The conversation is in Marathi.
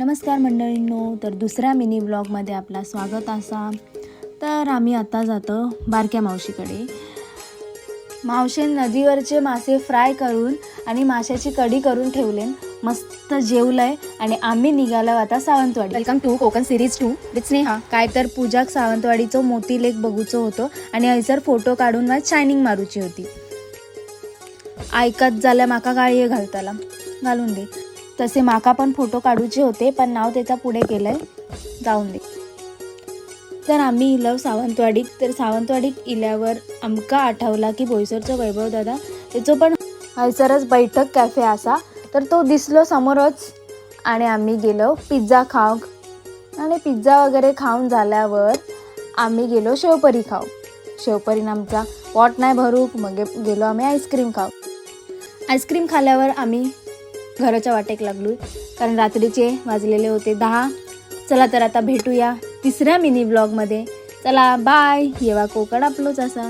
नमस्कार मंडळींनो, तर दुसऱ्या मिनी ब्लॉगमध्ये आपला स्वागत असा. तर आम्ही आता जातो बारक्या मावशीकडे. मावशीने नदीवरचे मासे फ्राय करून आणि माशाची कढी करून ठेवले. मस्त जेवलंय आणि आम्ही निघालो आता Sawantwadi. Welcome to Konkan series 2 with Sneha. काय तर पूजाक सावंतवाडीचं मोती लेक बघूचं होतं आणि हयसर फोटो काढून मला शायनिंग मारूची होती. ऐकत झाल्या माका गाळी घालताला घालून दे. तसे माका पण फोटो काढूचे होते, पण नाव त्याचा पुढे केलंय, जाऊन दे. तर आम्ही इलव सावंतवाडीत. तर सावंतवाडीत इल्यावर आमका आठवला की बोईसरचं वैभव दादा त्याचं पण हयसरच बैठक कॅफे असा. तर तो दिसलो समोरच आणि आम्ही गेलो पिझ्झा खाऊक. आणि पिझ्झा वगैरे खाऊन झाल्यावर आम्ही गेलो शेवपरी खाऊ. शेवपरीनं आमचा पोट नाही भरूक, मग गेलो आम्ही आईस्क्रीम खाऊ. आईस्क्रीम खाल्ल्यावर आम्ही घराच्या वाटेक लागलो, कारण रात्रीचे वाजलेले होते 10. चला तर आता भेटूया तिसऱ्या मिनी ब्लॉगमध्ये. चला बाय. येवा कोकण आपलोच असा.